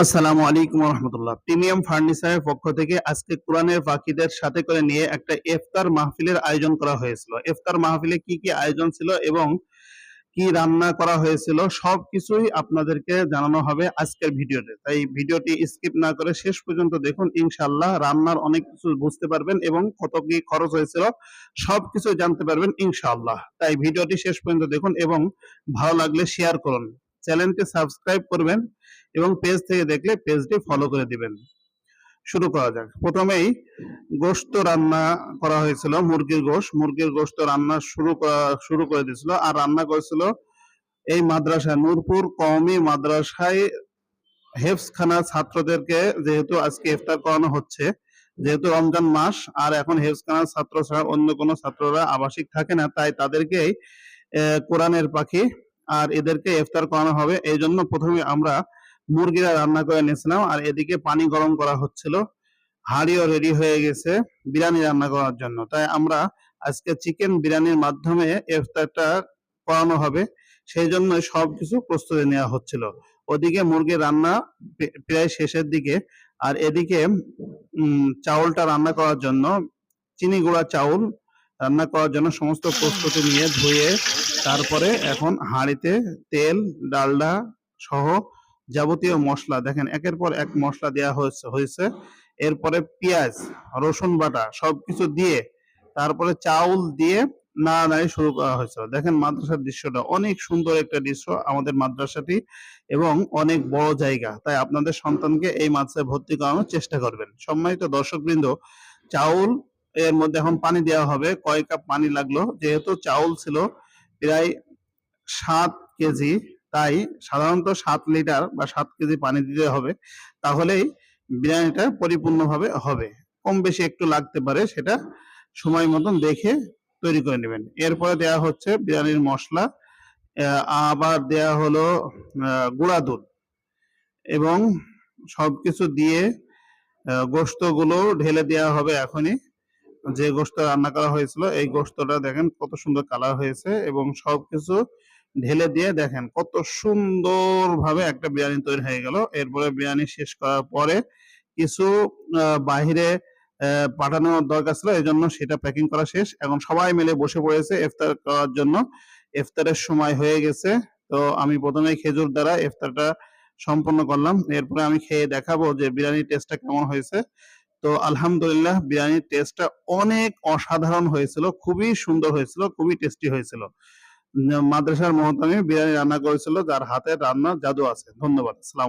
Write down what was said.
আসসালামু আলাইকুম রহমতুল্লাহ। প্রিমিয়াম ফার্নিচারের পক্ষ থেকে আজকে কোরআনের পাখিদের সাথে করে নিয়ে একটা ইফতার মাহফিলের আয়োজন করা হয়েছিল। ইফতার মাহফিলে কি কি আয়োজন ছিল এবং কি রান্না করা হয়েছিল সবকিছুই আপনাদেরকে জানানো হবে আজকের ভিডিওতে। তাই ভিডিওটি স্কিপ না করে শেষ পর্যন্ত দেখুন, ইনশাআল্লাহ রান্নার অনেক কিছু বুঝতে পারবেন এবং কত কি খরচ হয়েছিল সবকিছু জানতে পারবেন ইনশাআল্লাহ। তাই ভিডিওটি শেষ পর্যন্ত দেখুন এবং ভালো লাগলে শেয়ার করুন, চ্যানেলটি সাবস্ক্রাইব করবেন এবং পেজ থেকে দেখলে পেজটি ফলো করে দিবেন। শুরু করা যাক। প্রথমেই গোশত রান্না করা হয়েছিল, মুরগির গোশত রান্না শুরু করে দিয়েছিল। আর রান্না করেছিল এই মাদ্রাসা নূরপুর কওমি মাদ্রাসায় হেফজখানা ছাত্রদেরকে, যেহেতু আজকে ইফতার করানো হচ্ছে, যেহেতু রমজান মাস আর এখন হেফজখানার ছাত্র ছাড়া অন্য কোনো ছাত্ররা আবাসিক থাকে না, তাই তাদেরকেই কোরআনের পাখি আর এদেরকে ইফতার করানো হবে। এই জন্য প্রথমে আমরা মুরগিরা রান্না করে নিয়েছিলাম আর এদিকে পানি গরম করা হচ্ছিল। হাঁড়িও রেডি হয়ে গেছে বিরিয়ানি রান্না করার জন্য। তাই আমরা আজকে চিকেন বিরিয়ানির মাধ্যমে ইফতারটা করানো হবে, সেই জন্য সবকিছু প্রস্তুতি নেওয়া হচ্ছিল। ওদিকে মুরগির রান্না প্রায় শেষের দিকে, আর এদিকে চাউলটা রান্না করার জন্য চিনি গুঁড়া চাউল রান্না করার জন্য সমস্ত প্রস্তুতি নিয়ে ধুয়ে তারপরে এখন হাঁড়িতে তেল, ডালডা সহ যাবতীয় মশলা দেখেন একের পর এক মশলা দেওয়া হয়েছে। এরপরে পেঁয়াজ, রসুন বাটা সবকিছু দিয়ে তারপরে চাউল দিয়ে নাড়ানাড়ি শুরু করা হয়েছে। দেখেন মাদ্রাসার দৃশ্যটা অনেক সুন্দর একটা দৃশ্য আমাদের মাদ্রাসাটি, এবং অনেক বড় জায়গা। তাই আপনাদের সন্তানকে এই মাদ্রাসায় ভর্তি করানোর চেষ্টা করবেন। সম্মানিত দর্শকবৃন্দ, চাউল এর মধ্যে এখন পানি দেওয়া হবে। কয় কাপ পানি লাগলো, যেহেতু চাউল ছিল প্রায় 7 কেজি, তাই সাধারণত 7 লিটার বা 7 কেজি পানি দিতে হবে, তাহলেই বিরিয়ানিটা পরিপূর্ণভাবে হবে। কম বেশি একটু লাগতে পারে, সেটা সময় মতন দেখে তৈরি করে নেবেন। এরপরে দেয়া হচ্ছে বিরিয়ানির মশলা, আবার দেয়া হলো গুঁড়া দুধ, এবং সবকিছু দিয়ে গোশতগুলো ঢেলে দেওয়া হবে এখনই। যে গোশত রান্না করা হয়েছিল এই গোশতটা দেখেন কত সুন্দর কালার হয়েছে, এবং সবকিছু ঢেলে দিয়ে দেখেন কত সুন্দর ভাবে একটা বিরিয়ানি তৈরি হয়ে গেল। এরপরে বিরিয়ানি শেষ করার পরে কিছু বাহিরে পাঠানোর দরকার ছিল, এই জন্য সেটা প্যাকিং করা শেষ। এখন সবাই মিলে বসে পড়েছে ইফতার করার জন্য। ইফতারের সময় হয়ে গেছে, তো আমি প্রথমে খেজুর দ্বারা ইফতারটা সম্পন্ন করলাম। এরপরে আমি খেয়ে দেখাবো যে বিরিয়ানির টেস্টটা কেমন হয়েছে। তো আলহামদুলিল্লাহ বিরিয়ানির টেস্টটা অনেক অসাধারণ হয়েছিল, খুবই সুন্দর হয়েছিল, খুবই টেস্টি হয়েছিল। মাদ্রাসার মহতামি বিরিয়ানি রান্না করেছিল, যার হাতে রান্নার জাদু আছে। ধন্যবাদ। আসসালাম।